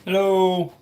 Hello.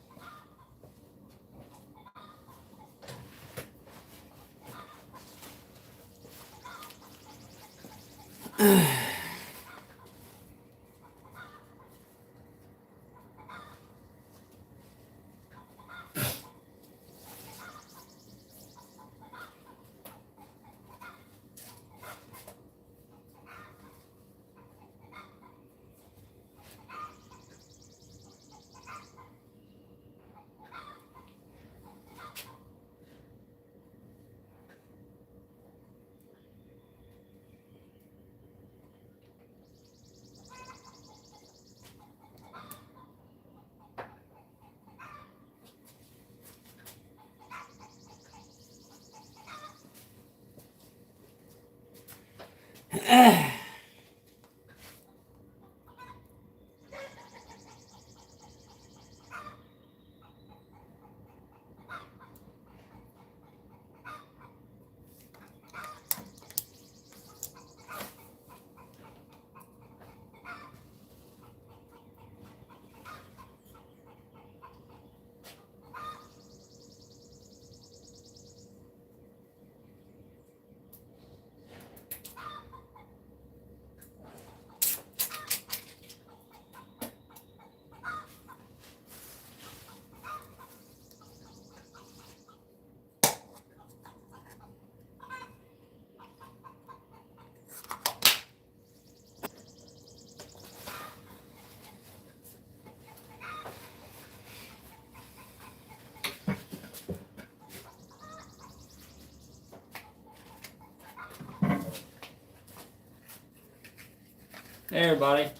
Hey everybody.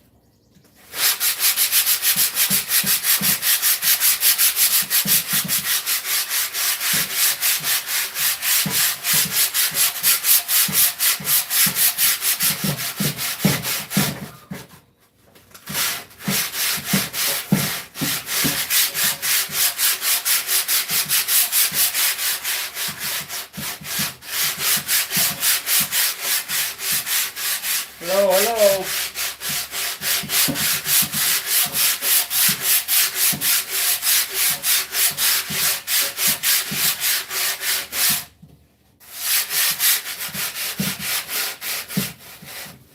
Hello, hello.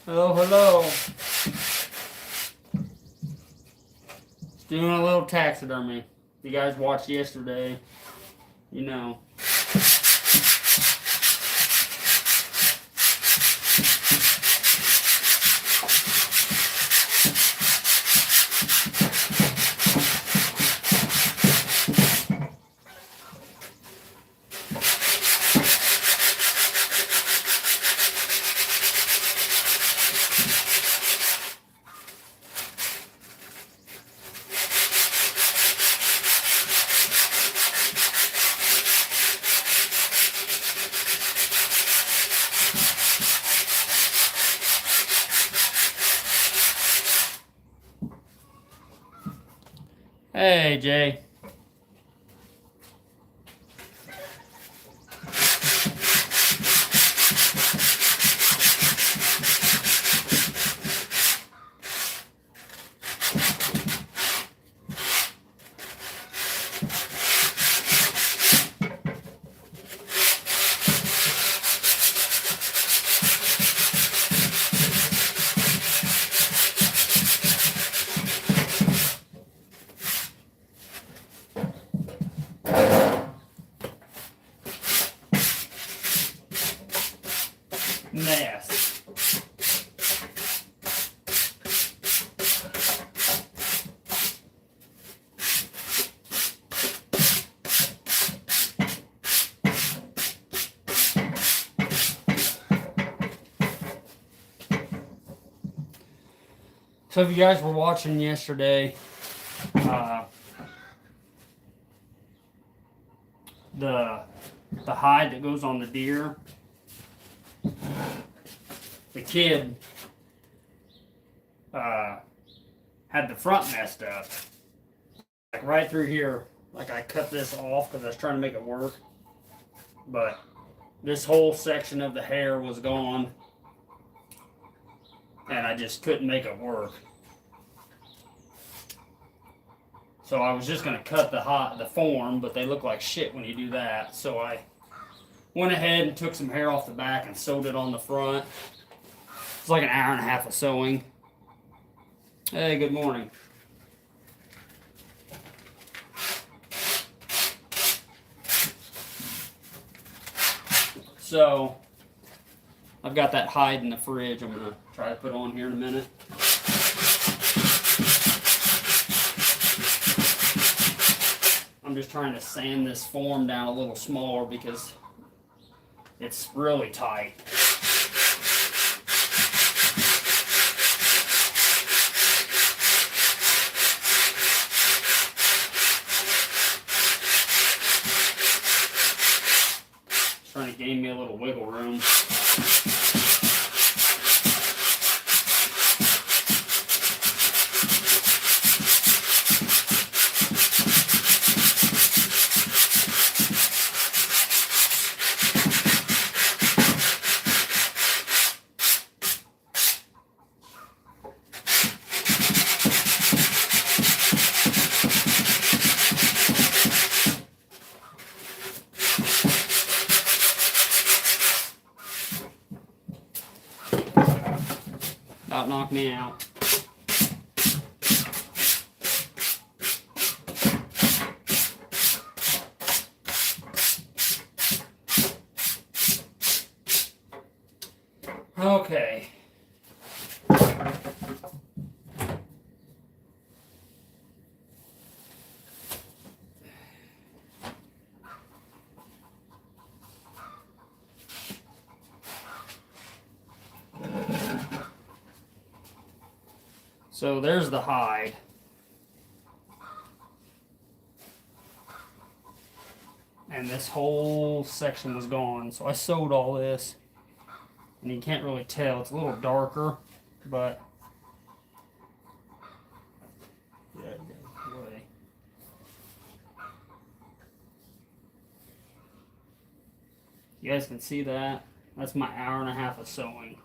Hello, hello. Doing a little taxidermy. You guys watched yesterday, you know. Hey, Jay. Mess. So if you guys were watching yesterday, the hide that goes on the deer, the kid had the front messed up, like right through here. Like I cut this off because I was trying to make it work, but this whole section of the hair was gone, and I just couldn't make it work. So I was just gonna cut the form, but they look like shit when you do that. So I went ahead and took some hair off the back and sewed it on the front. It's like an hour and a half of sewing. Hey, good morning. So I've got that hide in the fridge I'm gonna try to put on here in a minute. I'm just trying to sand this form down a little smaller because it's really tight. Just trying to gain me a little wiggle room. About knocked me out. Okay. So there's the hide. And this whole section was gone. So I sewed all this. And you can't really tell. It's a little darker, but yeah, way. You guys can see that. That's my hour and a half of sewing.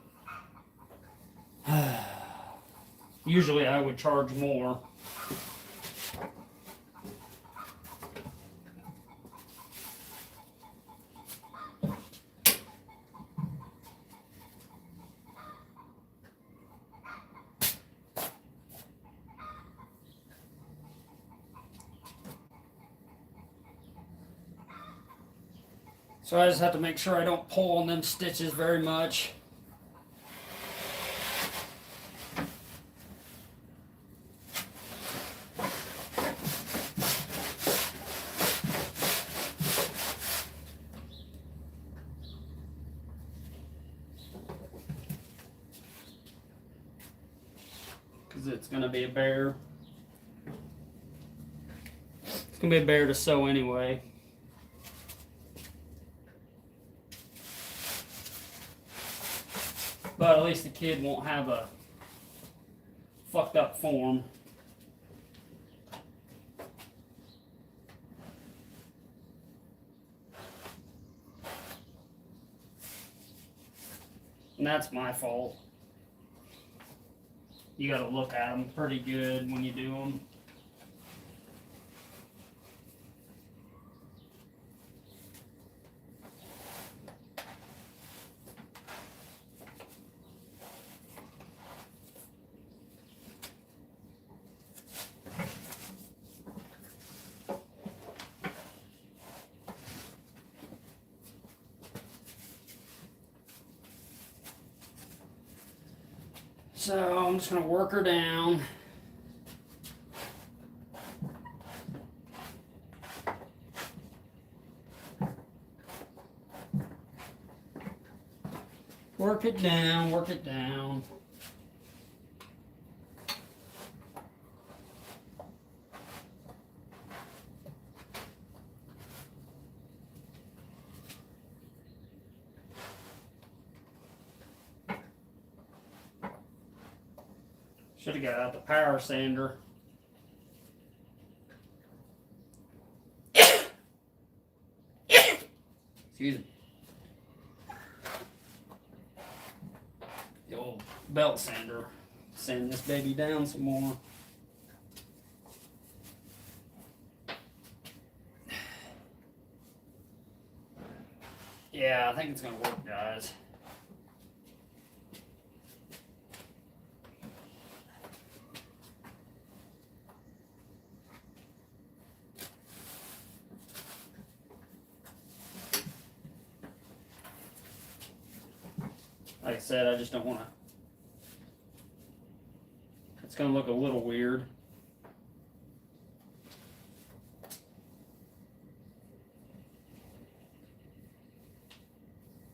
Usually I would charge more. So I just have to make sure I don't pull on them stitches very much. Because it's going to be a bear. It's going to be a bear to sew anyway. But at least the kid won't have a fucked up form. And that's my fault. You gotta look at them pretty good when you do them. So I'm just going to work her down. Work it down, work it down. Should have got out the power sander. Excuse me. The old belt sander. Sand this baby down some more. Yeah, I think it's gonna work, guys. Like I said, I just don't want to. It's going to look a little weird.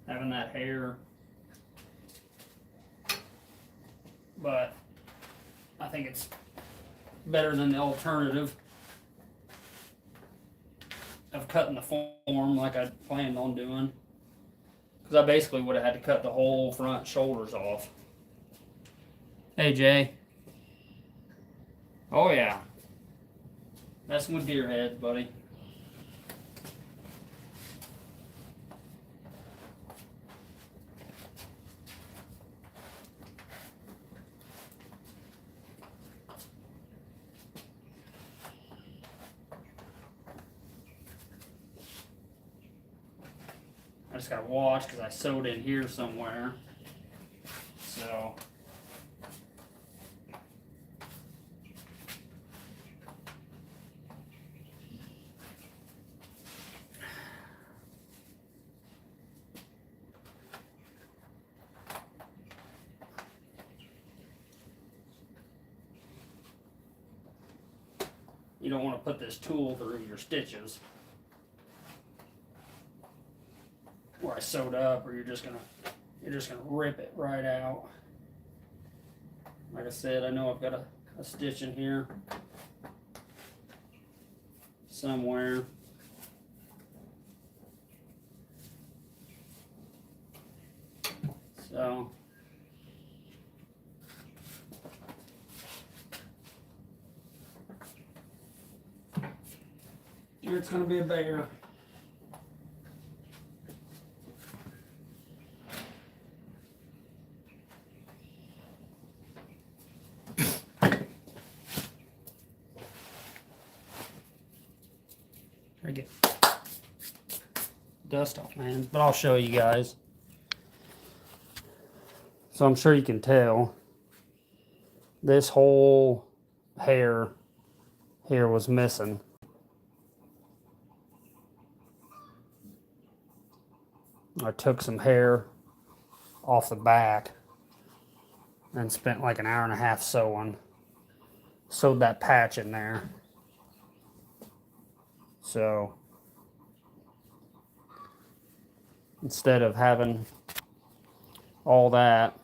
Having that hair. But I think it's better than the alternative of cutting the form like I planned on doing. Because I basically would have had to cut the whole front shoulders off. Hey, Jay. Oh, yeah. Messing with deer heads, buddy. I just gotta watch because I sewed in here somewhere. So. You don't want to put this tool through your stitches where I sewed up, or you're just gonna rip it right out. Like I said, I know I've got a stitch in here somewhere. So here it's gonna be a bear. I get dust off my hands, but I'll show you guys. So I'm sure you can tell this whole hair here was missing. I took some hair off the back and spent like an hour and a half sewing. Sewed that patch in there. So instead of having all that,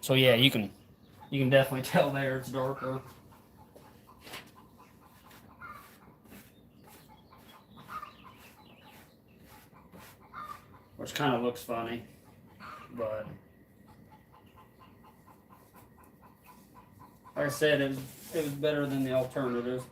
so yeah, you can definitely tell there it's darker. Which kind of looks funny, but like I said, it was better than the alternative.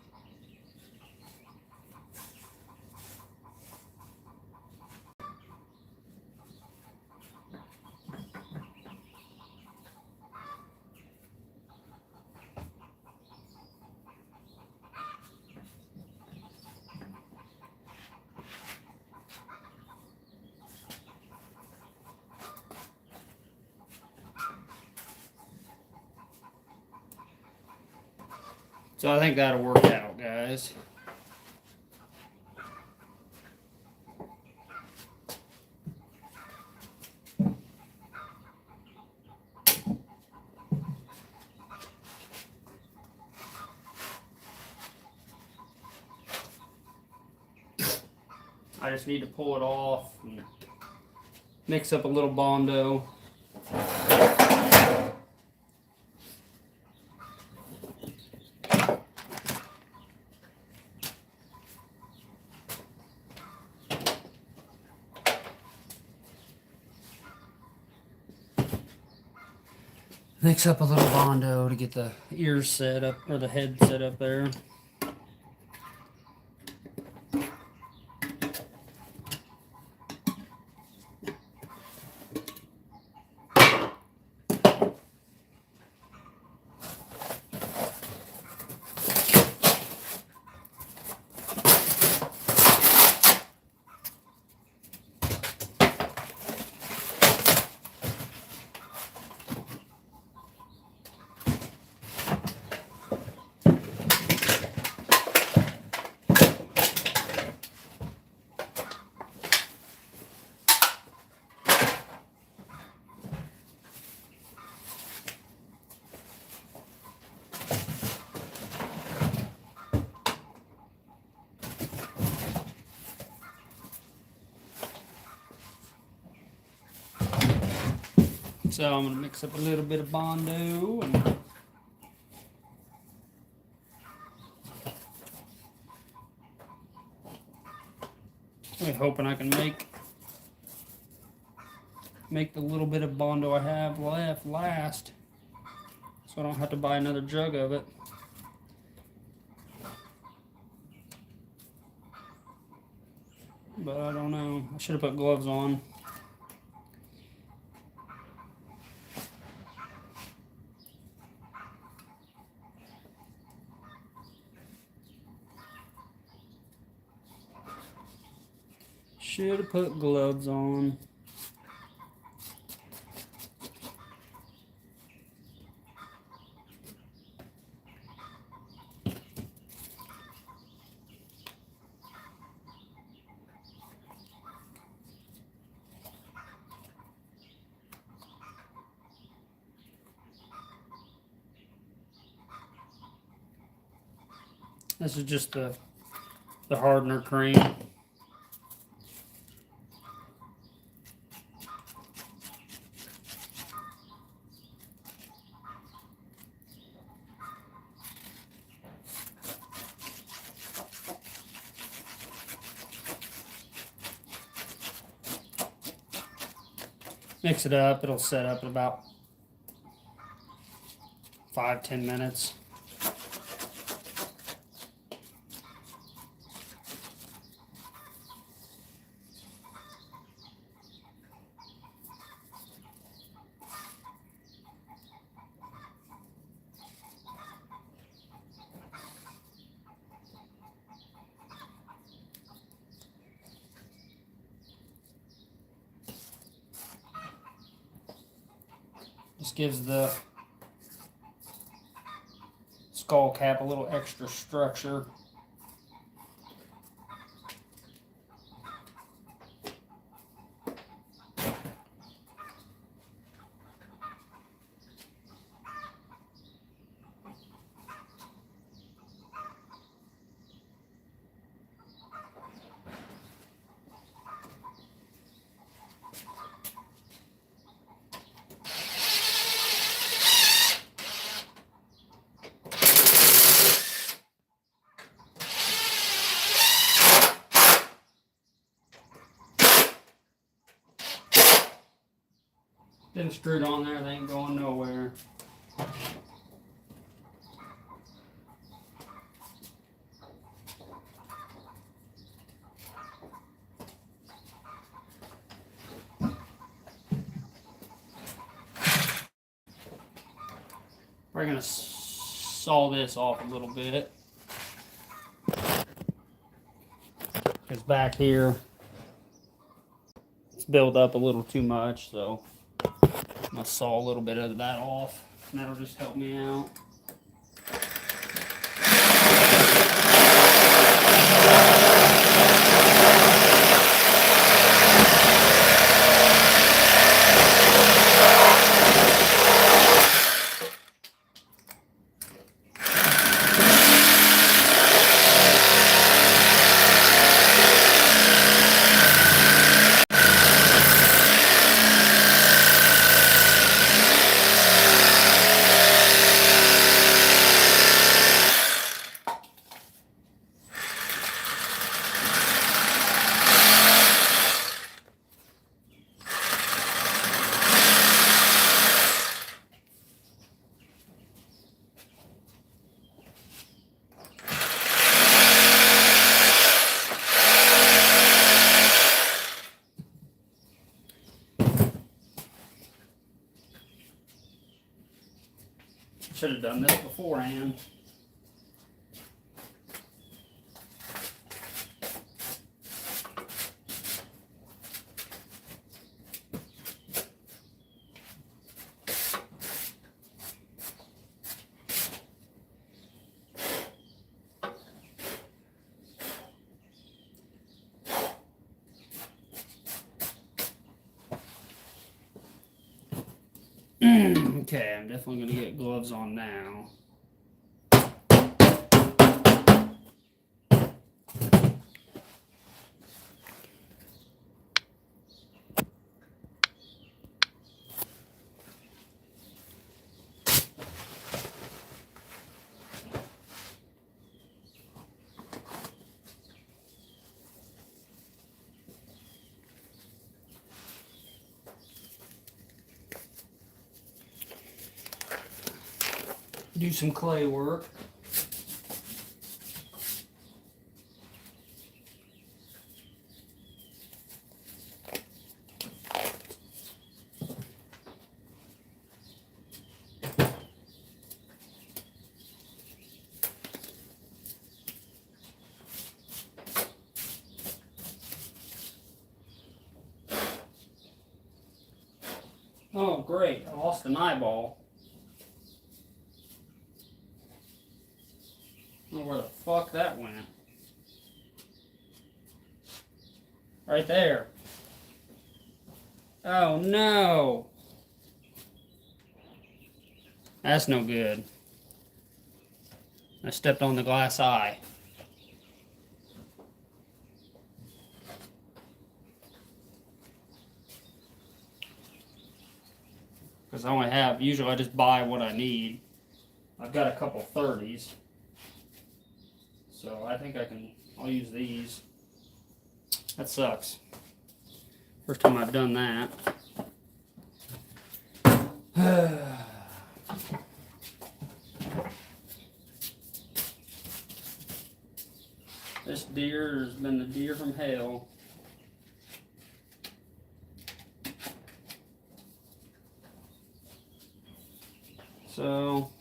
So I think that'll work out, guys. I just need to pull it off and mix up a little Bondo. Mix up a little Bondo to get the ears set up, or the head set up there. So I'm gonna mix up a little bit of Bondo and I'm hoping I can make the little bit of Bondo I have left last, so I don't have to buy another jug of it. But I don't know. I should have put gloves on. Should have put gloves on. This is just the hardener cream. Mix it up, it'll set up in about 5-10 minutes. This gives the skull cap a little extra structure. Been screwed on there, they ain't going nowhere. We're gonna saw this off a little bit. Because back here, it's built up a little too much, so I'm gonna saw a little bit of that off, and that'll just help me out. Should have done this beforehand. Okay, I'm definitely going to get gloves on now. do some clay work. Oh, great. I lost an eyeball. I don't know where the fuck that went. Right there. Oh, no. That's no good. I stepped on the glass eye. Because I only have, usually I just buy what I need. I've got a couple 30s. So I think I'll use these. That sucks. First time I've done that. This deer has been the deer from hell. So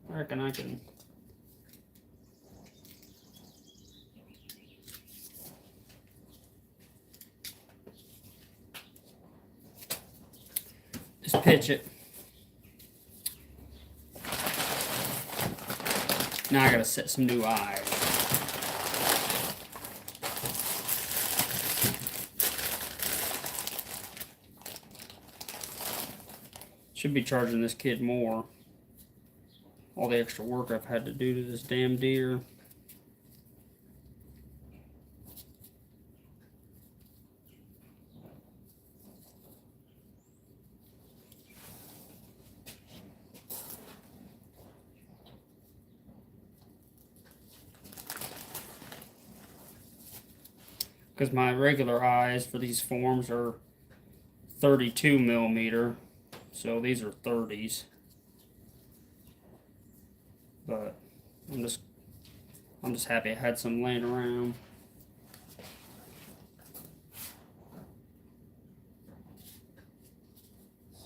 I reckon I can just pitch it. Now I gotta set some new eyes. Should be charging this kid more. All the extra work I've had to do to this damn deer. Because my regular eyes for these forms are 32 millimeter, so these are 30s. But I'm just happy I had some laying around.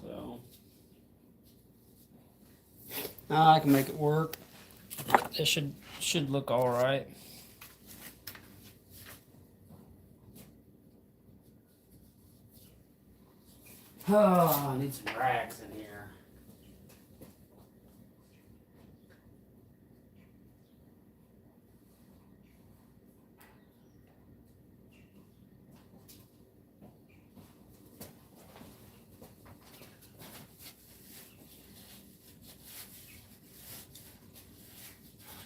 So I can make it work. It should look all right. Oh, I need some rags in here.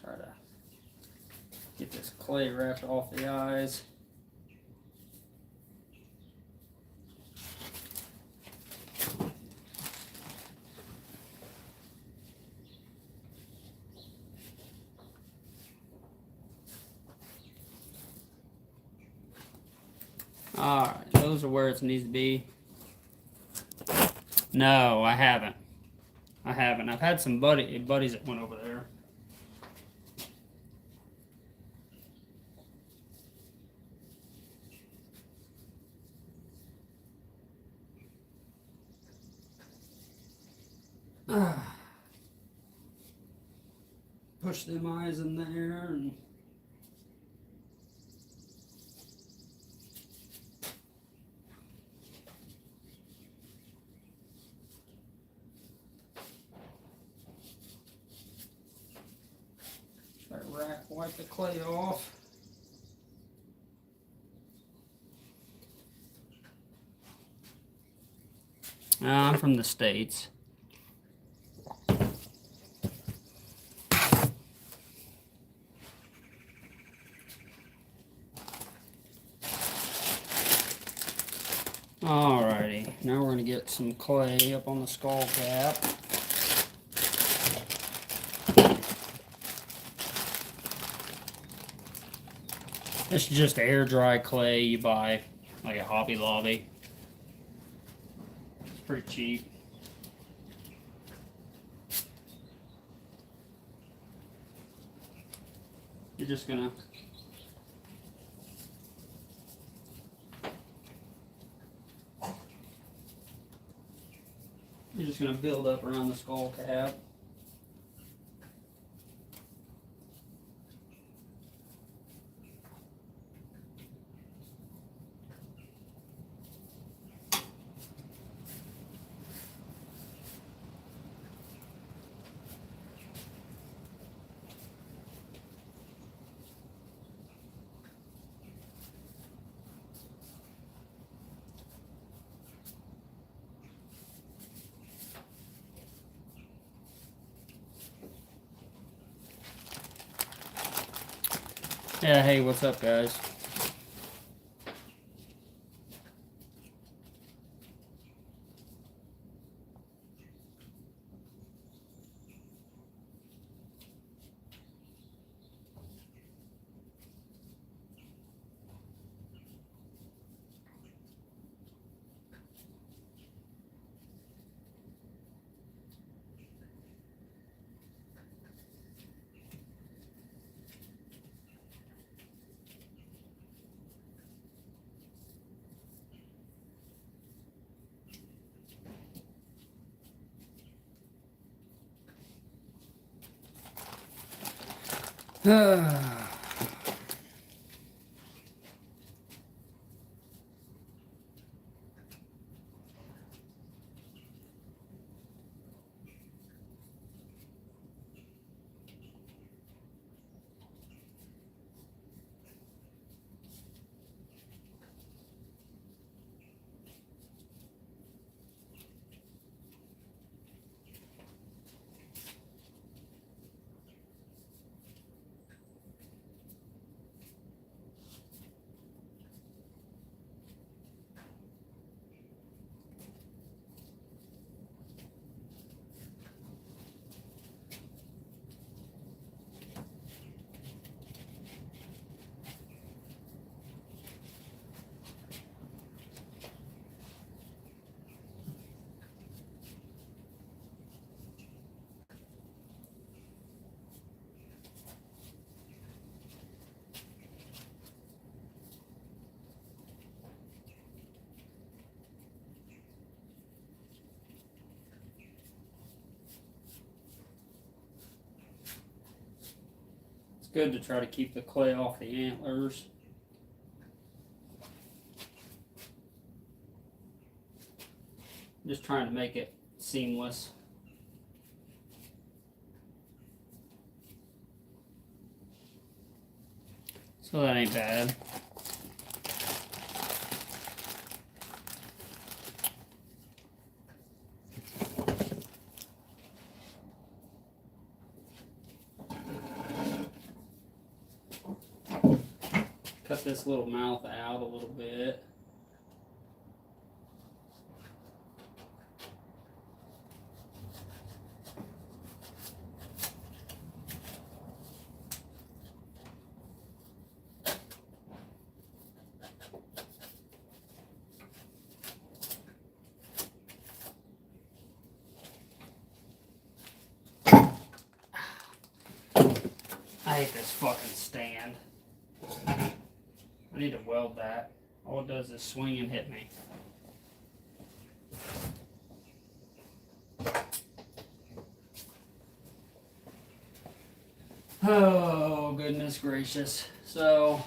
Try to get this clay wrapped off the eyes. Alright, those are where it needs to be. No, I haven't. I've had some buddies that went over there. Push them eyes in there and try to wipe the clay off. I'm from the States. Alrighty, now we're going to get some clay up on the skull cap. This is just air dry clay you buy like at Hobby Lobby. It's pretty cheap. You're just gonna build up around the skull cap. Yeah, hey, what's up, guys? Good to try to keep the clay off the antlers. Just trying to make it seamless. So that ain't bad. Cut this little mouth out a little bit. I hate this fucking stand. I need to weld that. All it does is swing and hit me. Oh, goodness gracious. So,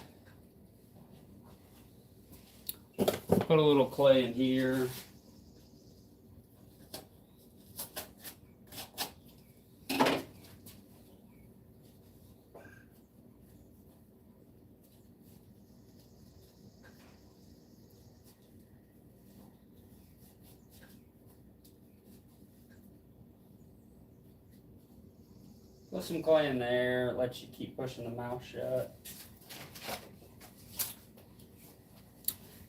put a little clay in here. Put some clay in there, let you keep pushing the mouth shut.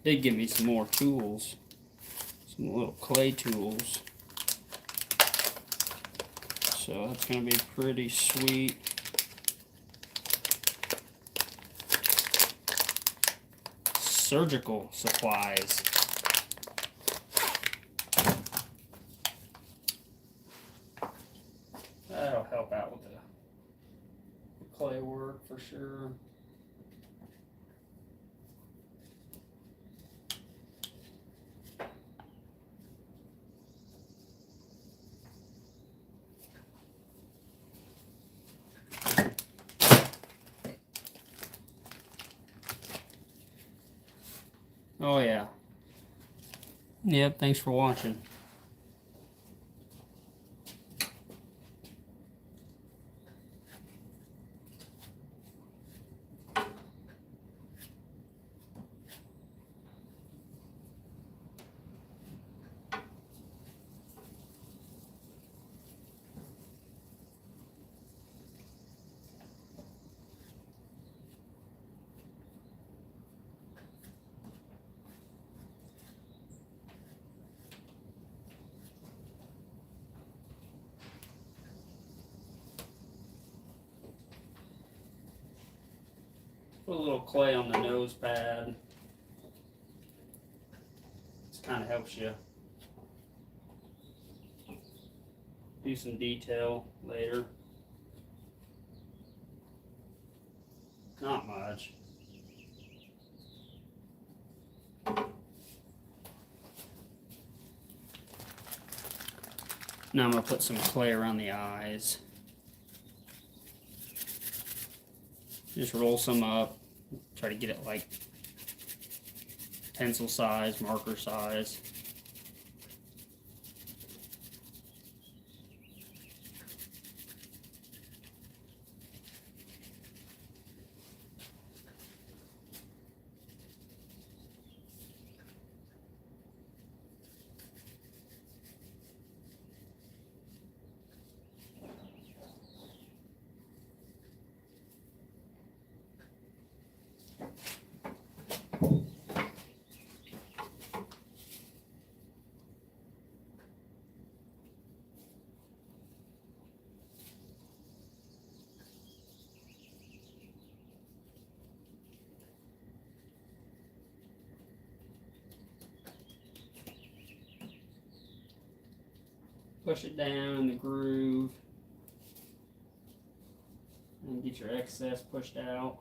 Did give me some more tools, some little clay tools. So that's gonna be pretty sweet. Surgical supplies. That'll help out with the clay work for sure. Oh yeah. Yep, thanks for watching. Put a little clay on the nose pad. This kind of helps you do some detail later. Not much. Now I'm going to put some clay around the eyes. Just roll some up. Try to get it like pencil size, marker size. Push it down in the groove and get your excess pushed out.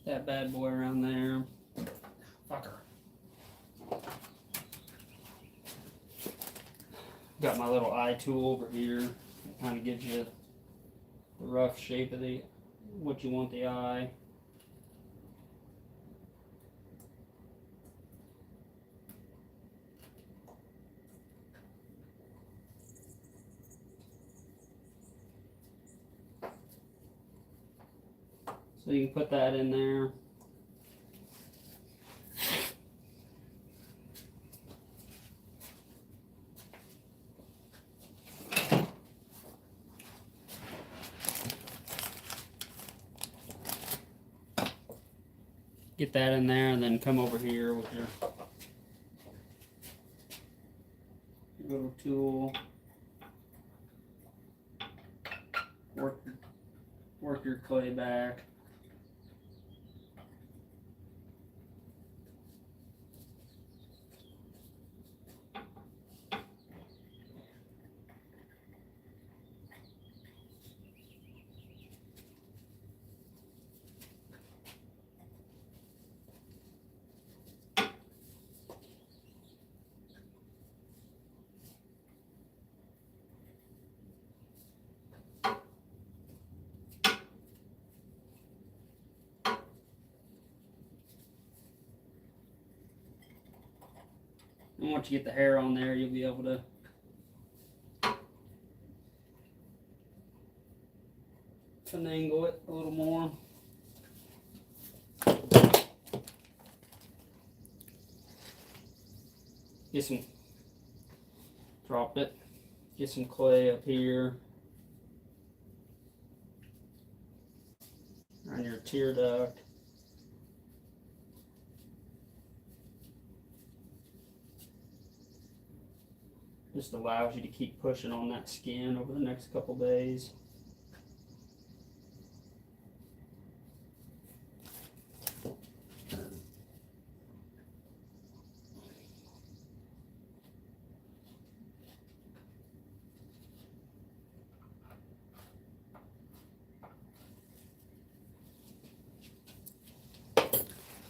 That bad boy around there. Fucker. Got my little eye tool over here. It kind of gives you the rough shape of what you want the eye. So you can put that in there. Get that in there and then come over here with your little tool. Work your clay back. And once you get the hair on there, you'll be able to finagle it a little more. Drop it. Get some clay up here on your tear duct. Just allows you to keep pushing on that skin over the next couple days.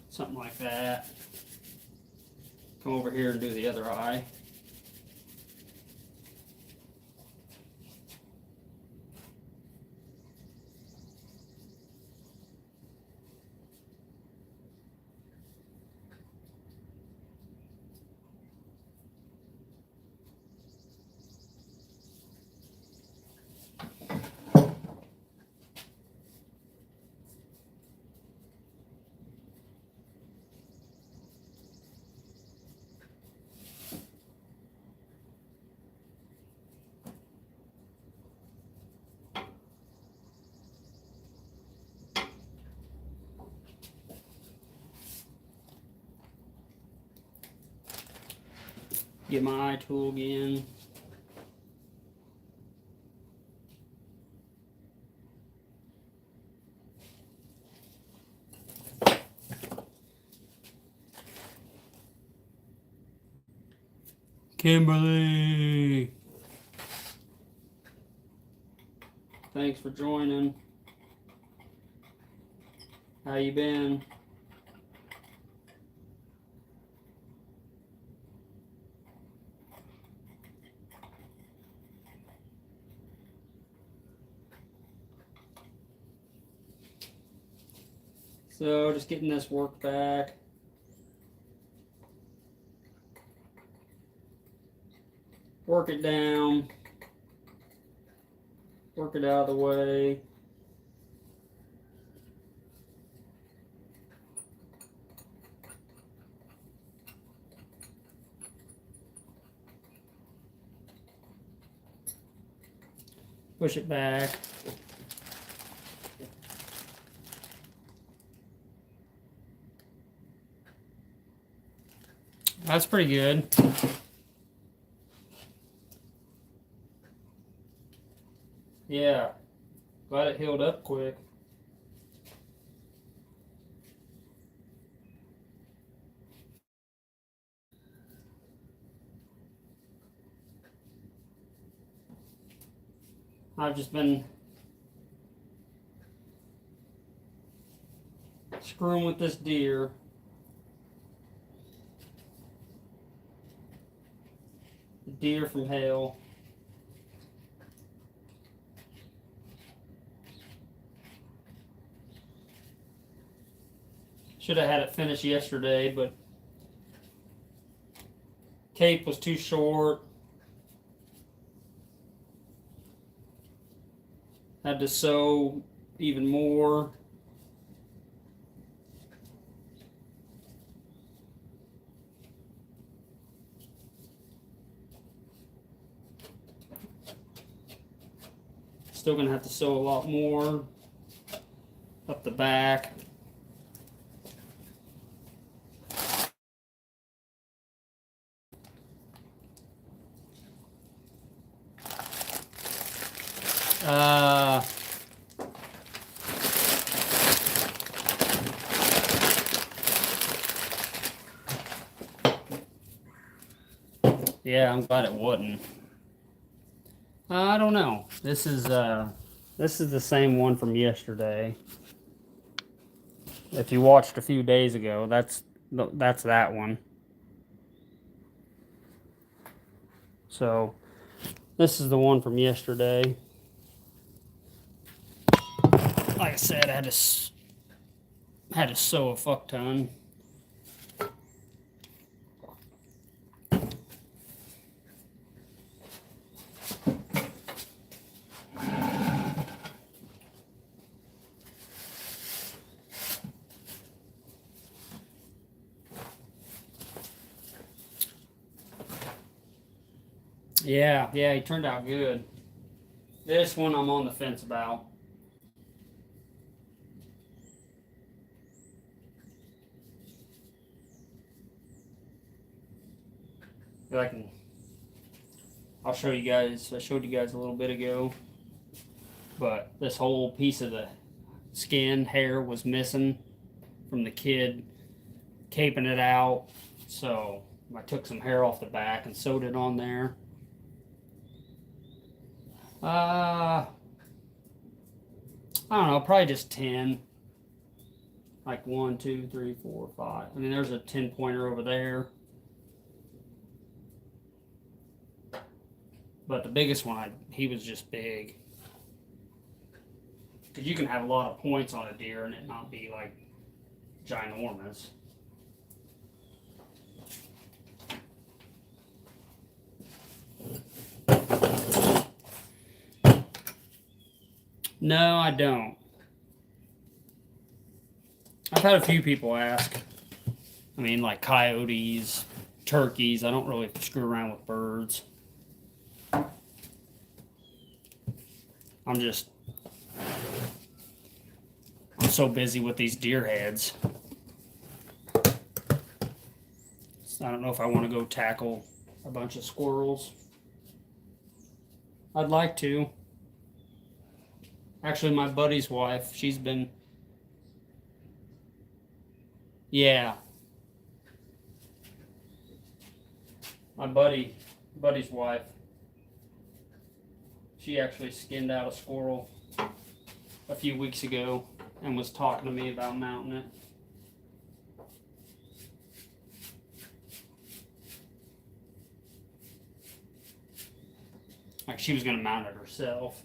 Something like that. Come over here and do the other eye. Get my eye tool again. Kimberly, thanks for joining. How you been? So just getting this work back. Work it down. Work it out of the way. Push it back. That's pretty good. Yeah, glad it healed up quick. I've just been screwing with this deer. The deer from hell. Should have had it finished yesterday, but cape was too short. Had to sew even more. Still gonna have to sew a lot more up the back. Yeah, I'm glad it wasn't. I don't know. This is the same one from yesterday. If you watched a few days ago, that's that one. So this is the one from yesterday. Like I said, I had to sew a fuck ton. Yeah, he turned out good. This one I'm on the fence about. Feel like I can I'll show you guys. I showed you guys a little bit ago, but this whole piece of the skin hair was missing from the kid caping it out. So I took some hair off the back and sewed it on there. I don't know, probably just 10. Like 1, 2, 3, 4, 5. I mean, there's a 10-pointer over there. But the biggest one, he was just big. Because you can have a lot of points on a deer and it not be like ginormous. No, I don't. I've had a few people ask. I mean, like coyotes, turkeys. I don't really screw around with birds. I'm so busy with these deer heads. So I don't know if I want to go tackle a bunch of squirrels. I'd like to. Actually, my buddy's wife, she's been... Yeah. My buddy's wife, she actually skinned out a squirrel a few weeks ago and was talking to me about mounting it. Like she was going to mount it herself.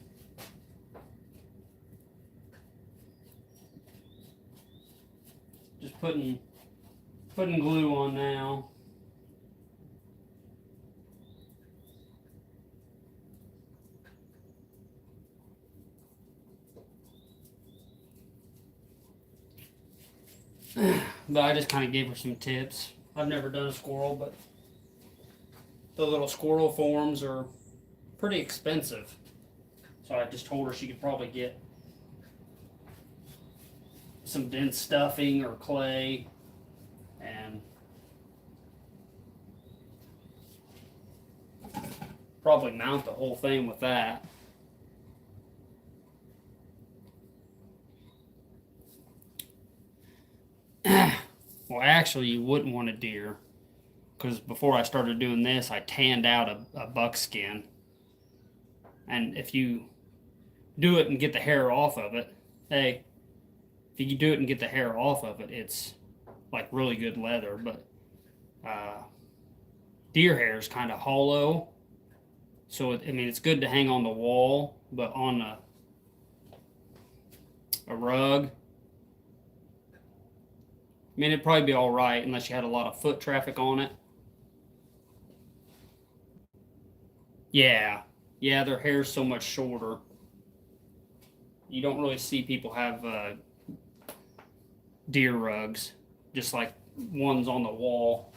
Just putting glue on now. But I just kind of gave her some tips. I've never done a squirrel, but the little squirrel forms are pretty expensive. So I just told her she could probably get some dense stuffing or clay and probably mount the whole thing with that. Well, actually, you wouldn't want a deer, because before I started doing this, I tanned out a buckskin. And if you do it and get the hair off of it, hey, if you do it and get the hair off of it, it's like really good leather. But deer hair is kind of hollow, so I mean it's good to hang on the wall, but on a rug, I mean, it'd probably be all right unless you had a lot of foot traffic on it. Yeah, their hair's so much shorter. You don't really see people have deer rugs, just like ones on the wall.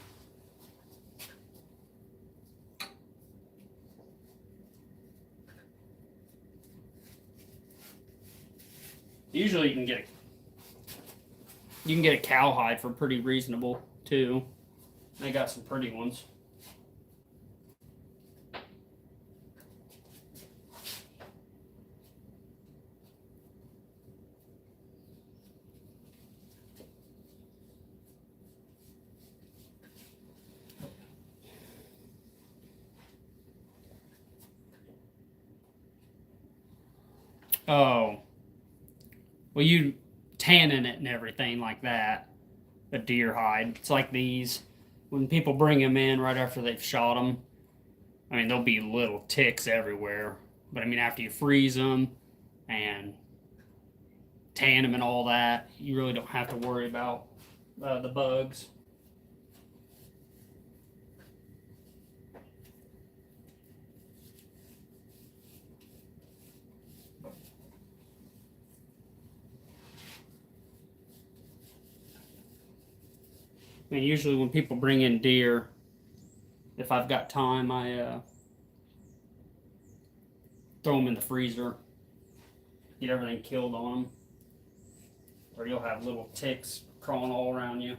Usually you can get a cowhide for pretty reasonable too. They got some pretty ones. Oh, well, you tanning it and everything like that. A deer hide. It's like these. When people bring them in right after they've shot them, I mean, there'll be little ticks everywhere. But I mean, after you freeze them and tan them and all that, you really don't have to worry about the bugs. I mean, usually when people bring in deer, if I've got time, I throw them in the freezer, get everything killed on them, or you'll have little ticks crawling all around you.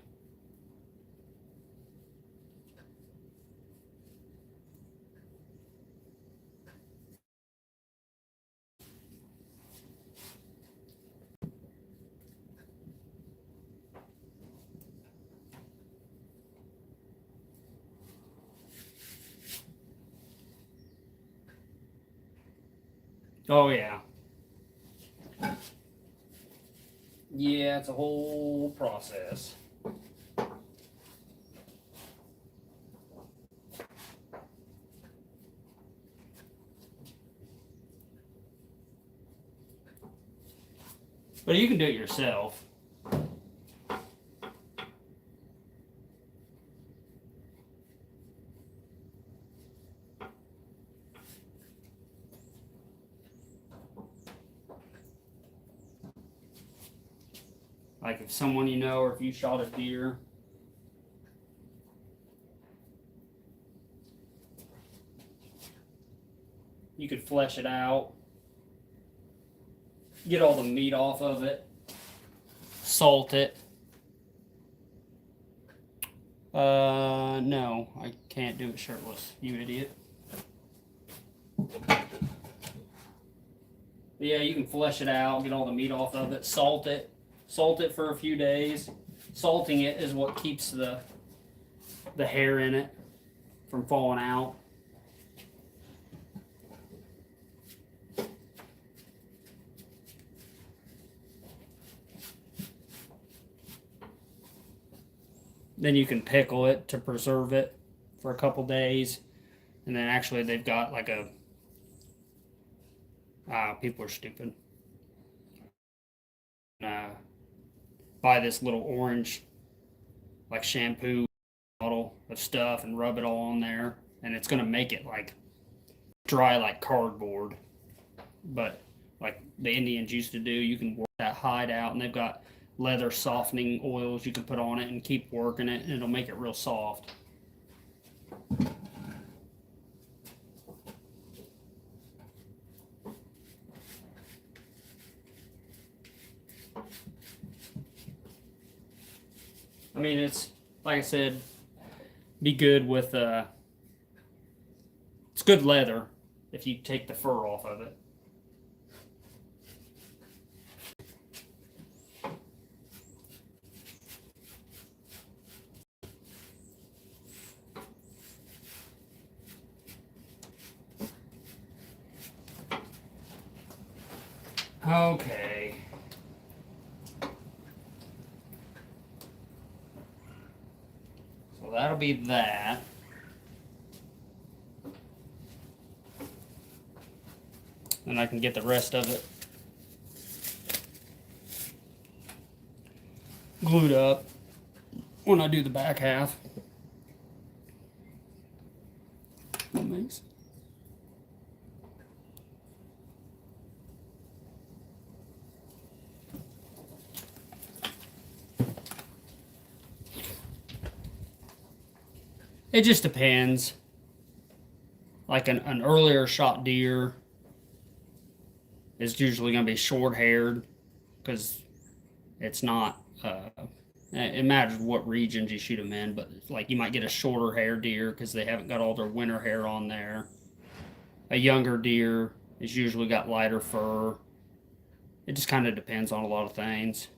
Oh yeah. Yeah, it's a whole process. But you can do it yourself. Like if someone you know, or if you shot a deer, you could flesh it out, get all the meat off of it, salt it. No, I can't do it shirtless, you idiot. But yeah, you can flesh it out, get all the meat off of it, salt it for a few days. Salting it is what keeps the hair in it from falling out. Then you can pickle it to preserve it for a couple days. And then actually they've got like a... people are stupid. Buy this little orange like shampoo bottle of stuff and rub it all on there. And it's going to make it like dry like cardboard. But like the Indians used to do, you can work that hide out, and they've got leather softening oils you can put on it and keep working it, and it'll make it real soft. I mean, it's like I said, be good with it's good leather if you take the fur off of it. Okay. So that'll be that. And I can get the rest of it glued up when I do the back half. Thanks. It just depends. Like an earlier shot deer is usually going to be short-haired because it's not, it matters what regions you shoot them in, but like you might get a shorter hair deer because they haven't got all their winter hair on there. A younger deer is usually got lighter fur. It just kind of depends on a lot of things.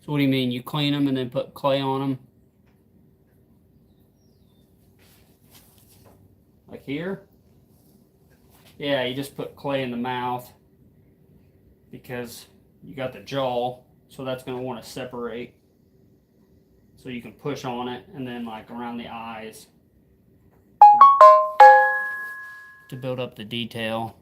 So what do you mean? You clean them and then put clay on them? Like here? Yeah, you just put clay in the mouth because you got the jaw, so that's going to want to separate. So you can push on it and then like around the eyes to build up the detail.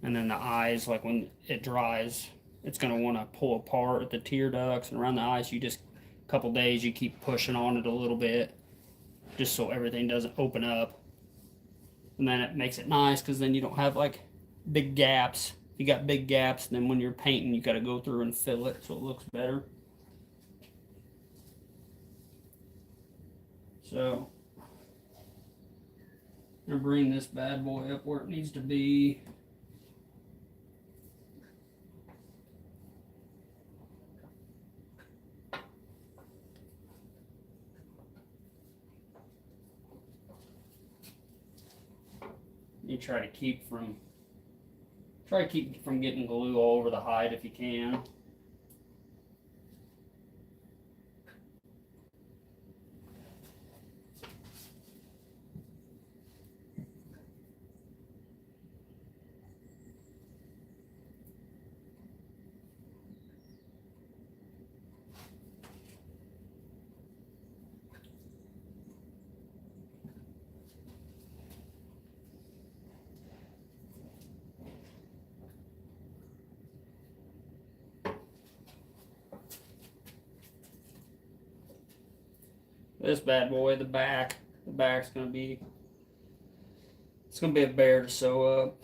And then the eyes, like when it dries, it's going to want to pull apart at the tear ducts, and around the eyes you just, a couple days you keep pushing on it a little bit just so everything doesn't open up. And then it makes it nice because then you don't have like big gaps. If you got big gaps, then when you're painting you got to go through and fill it so it looks better. So I'm going to bring this bad boy up where it needs to be. You try to keep from getting glue all over the hide if you can. this bad boy, the back's gonna be, it's gonna be a bear to sew up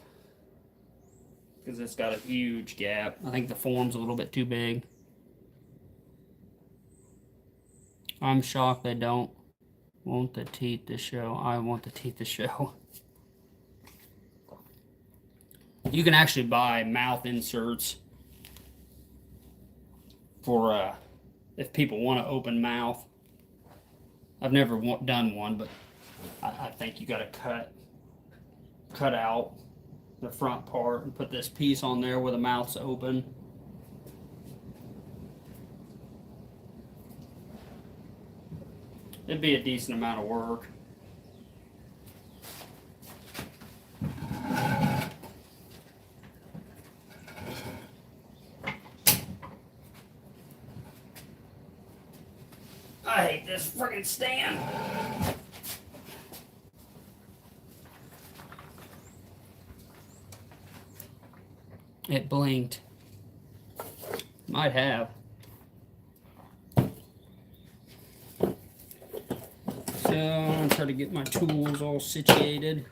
because it's got a huge gap. I think the form's a little bit too big. I'm shocked they don't want the teeth to show. I want the teeth to show. You can actually buy mouth inserts for if people want to open mouth. I've never done one, but I think you got to cut out the front part and put this piece on there where the mouth's open. It'd be a decent amount of work. I hate this freaking stand. It blinked. Might have. So I'm gonna try to get my tools all situated.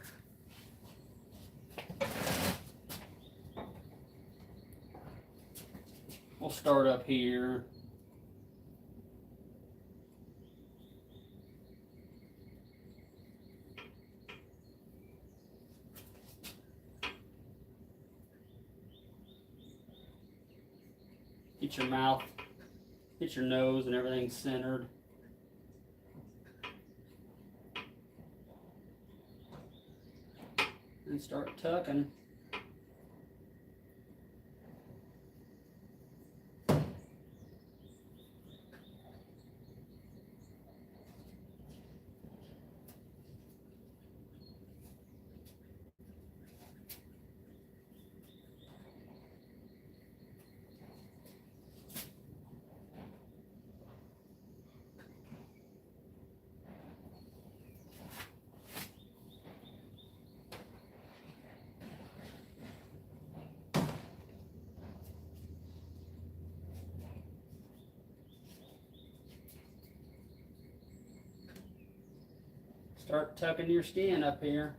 We'll start up here. Get your mouth, get your nose and everything centered. And start tucking. Start tucking your skin up here.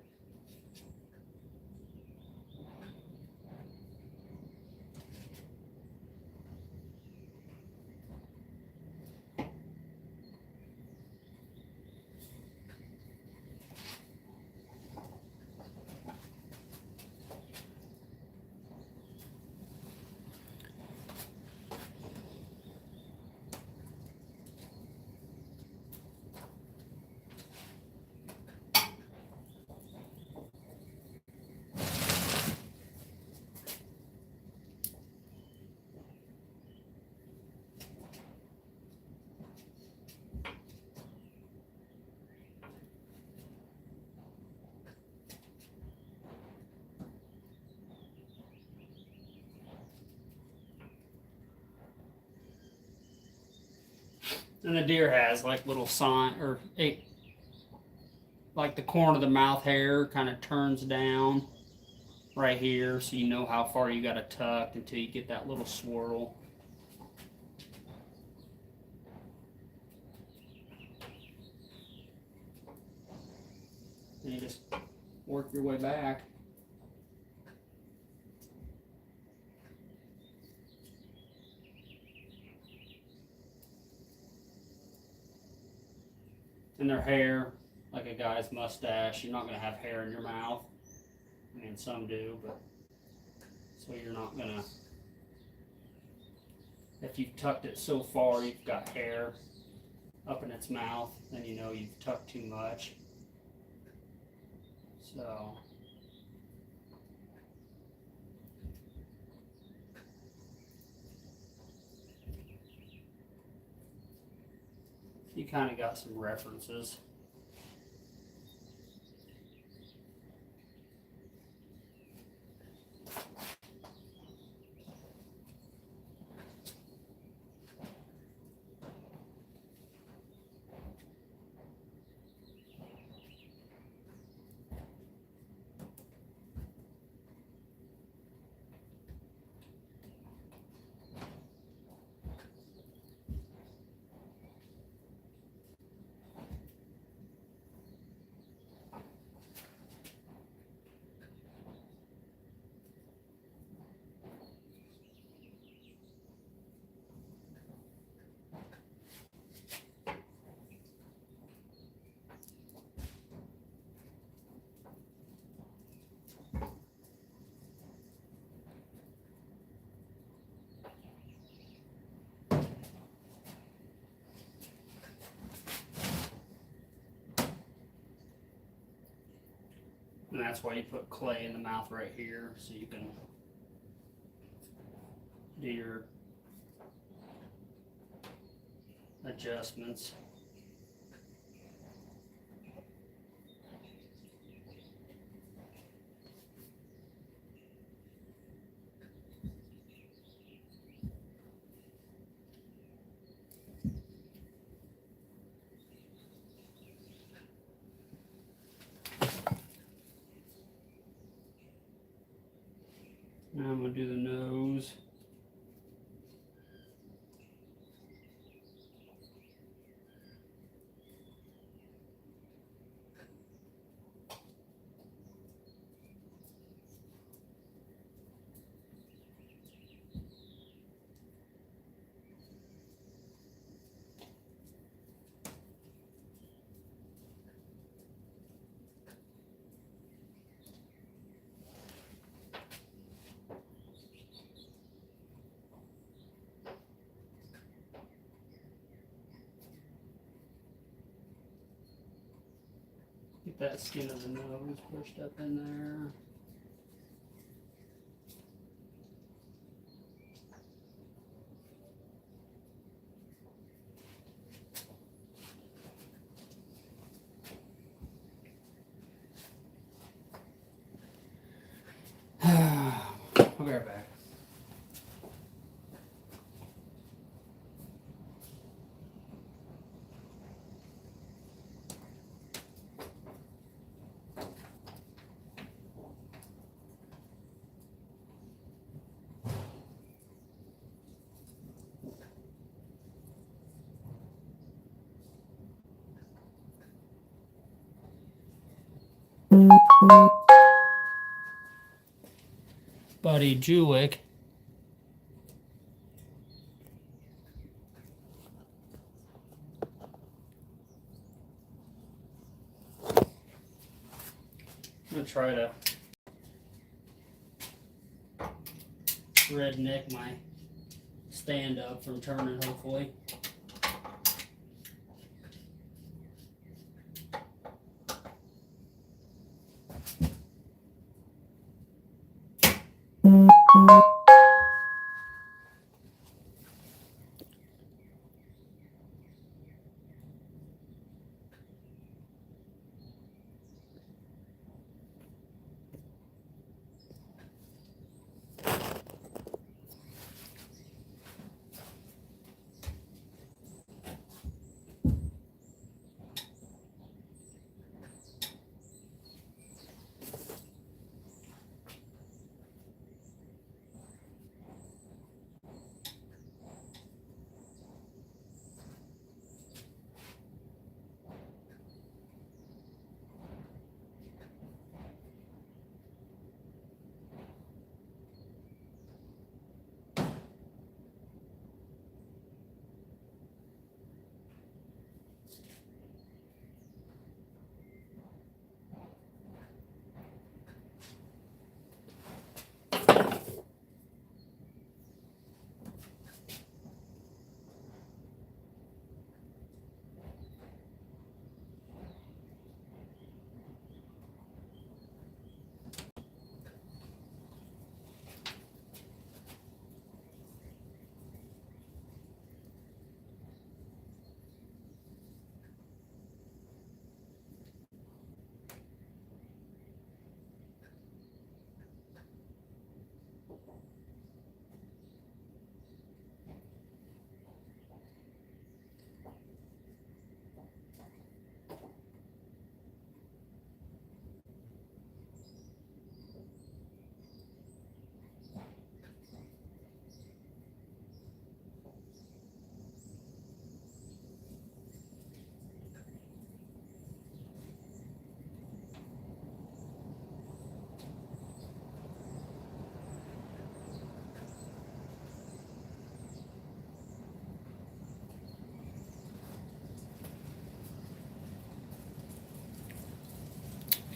And the deer has like little sign or like the corner of the mouth hair kind of turns down right here, so you know how far you got to tuck until you get that little swirl. And you just work your way back. And their hair, like a guy's mustache, you're not going to have hair in your mouth. I mean, some do, but so you're not going to, if you've tucked it so far you've got hair up in its mouth, then you know you've tucked too much. So you kind of got some references. And that's why you put clay in the mouth right here, so you can do your adjustments. Now I'm going to do the nose. Get that skin of the nose pushed up in there. I'll be right back. Buddy Julick. I'm going to try to redneck my stand up from turning, hopefully.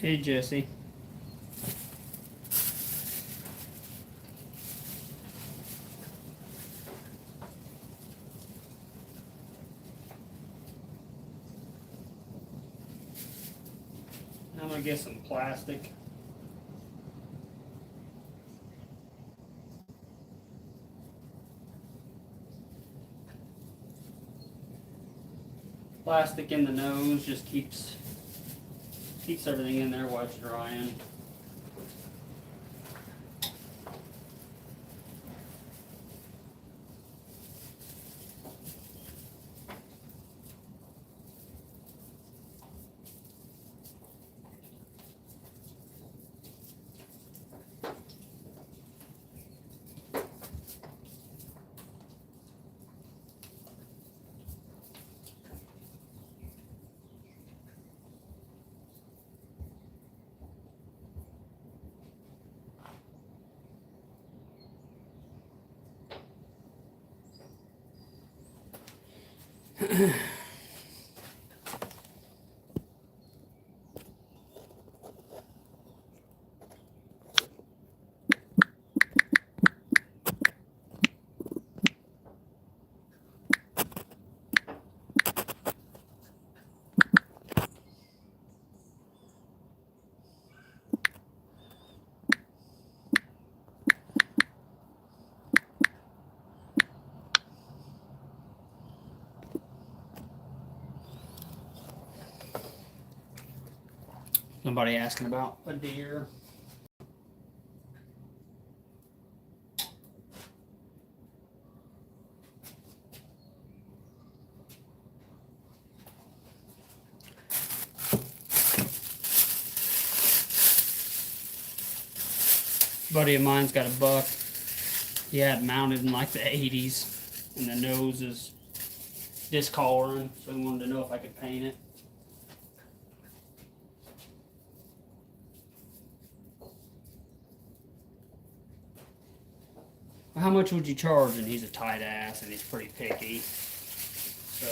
Hey, Jesse. I'm gonna get some plastic Plastic in the nose just keeps everything in there while it's drying. Somebody asking about a deer. Buddy of mine's got a buck. He had it mounted in like the 80s, and the nose is discoloring, so he wanted to know if I could paint it. How much would you charge? And he's a tight ass and he's pretty picky. So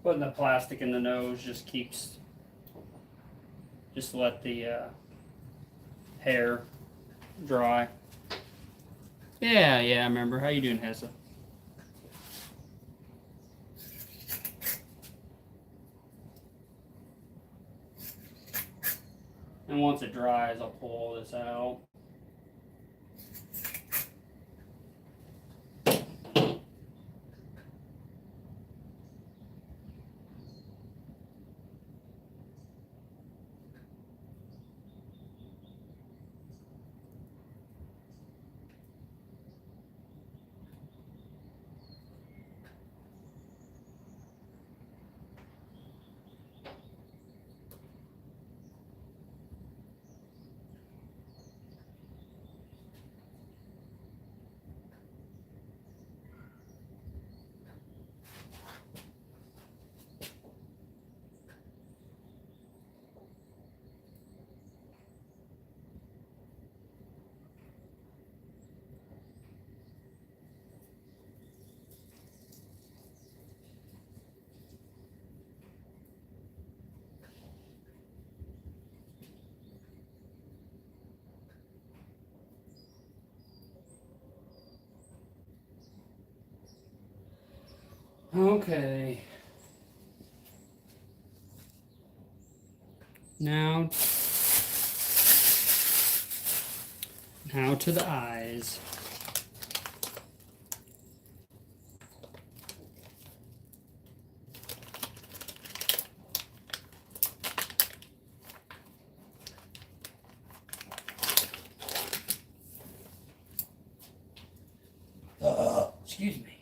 putting the plastic in the nose just let the hair dry. Yeah, I remember. How you doing, Hessa? And once it dries, I'll pull all this out. Okay. Now to the eyes. Excuse me.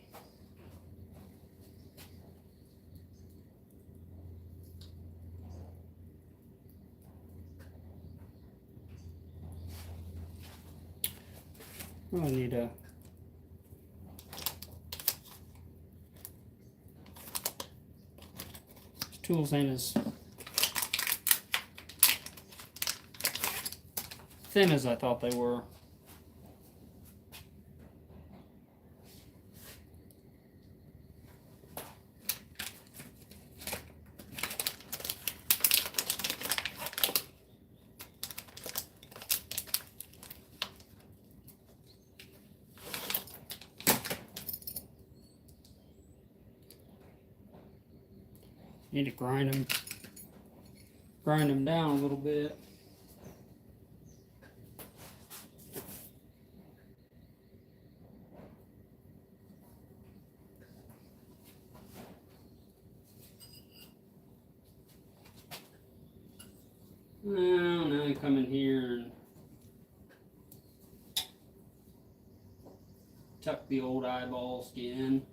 I need a tools ain't as thin as I thought they were. Need to grind them down a little bit. Now I come in here and tuck the old eyeball skin.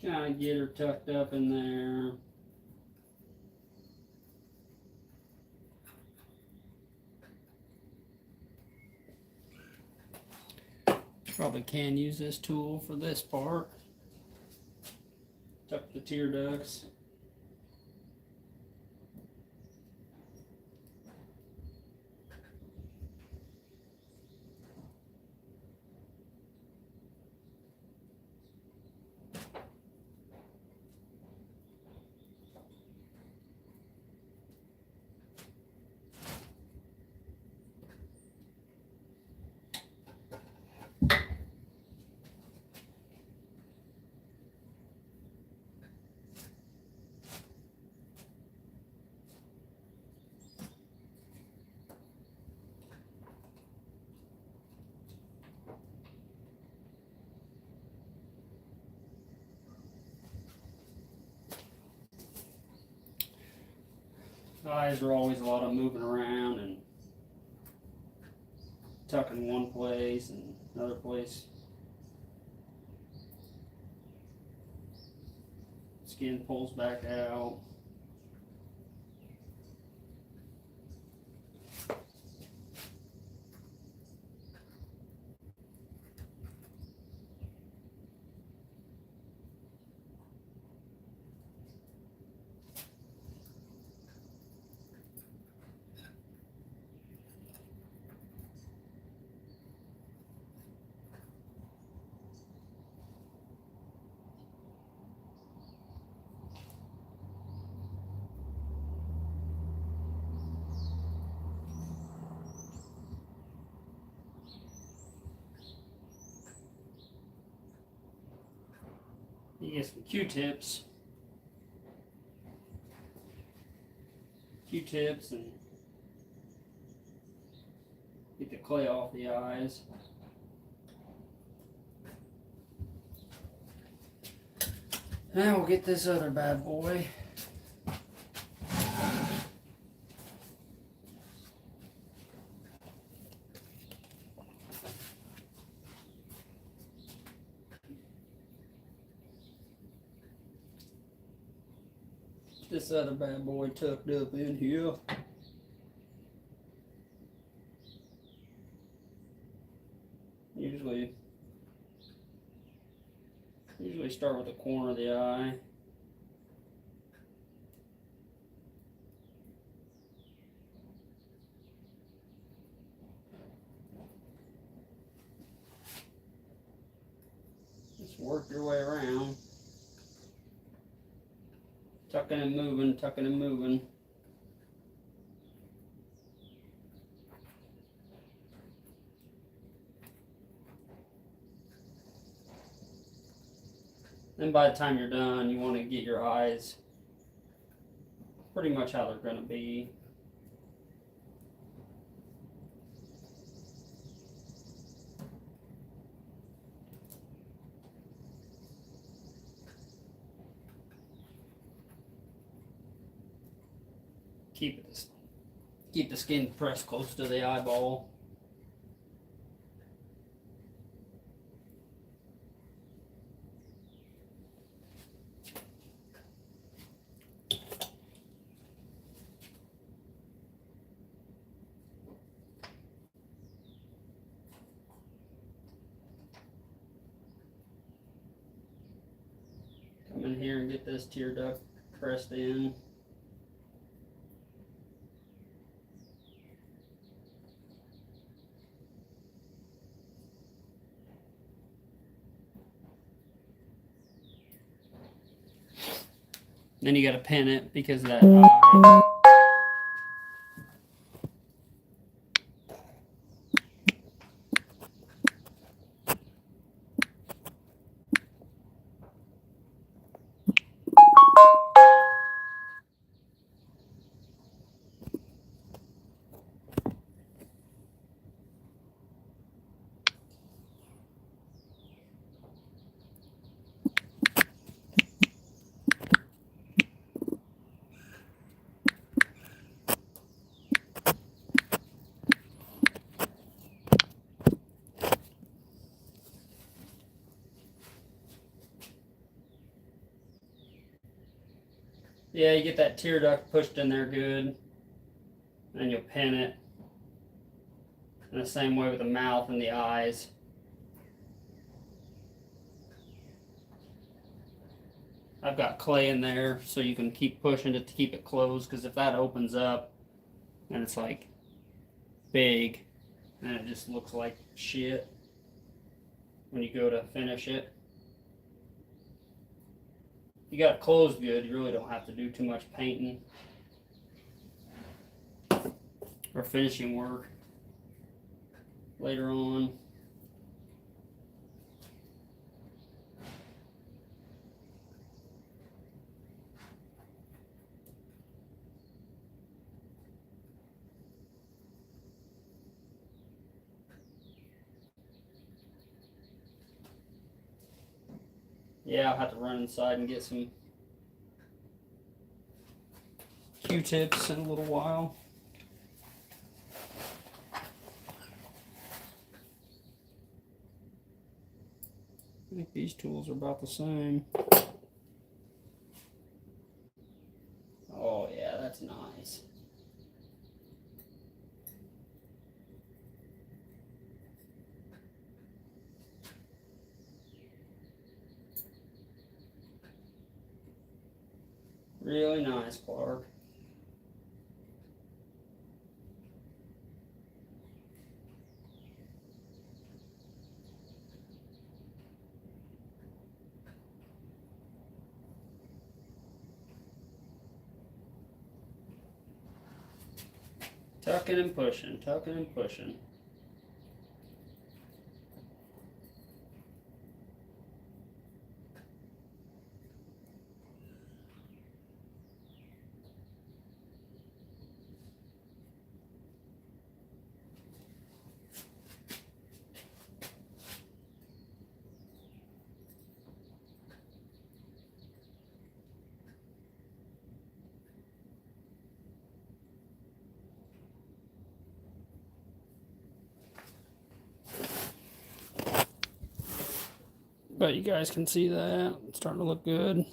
Kind of get her tucked up in there. Probably can use this tool for this part. Tuck the tear ducts. Eyes are always a lot of moving around and tucking one place and another place. Skin pulls back out. You get some Q-tips. And get the clay off the eyes. Now we'll get this other bad boy. This other bad boy tucked up in here. Usually Usually start with the corner of the eye. Just work your way around. Tucking and moving, tucking and moving. Then by the time you're done, you want to get your eyes pretty much how they're going to be. Keep the skin pressed close to the eyeball. Come in here and get this tear duct pressed in. Then you got to pin it because that eye. Yeah, you get that tear duct pushed in there good, and you'll pin it. And the same way with the mouth and the eyes. I've got clay in there so you can keep pushing it to keep it closed, because if that opens up and it's like big, then it just looks like shit when you go to finish it. You got it closed good, you really don't have to do too much painting or finishing work later on. Yeah, I'll have to run inside and get some Q-tips in a little while. I think these tools are about the same. Oh yeah, that's nice. Really nice, Clark. Tucking and pushing, tucking and pushing. But you guys can see that. It's starting to look good.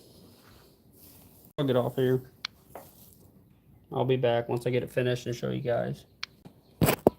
I'll get off here. I'll be back once I get it finished and show you guys.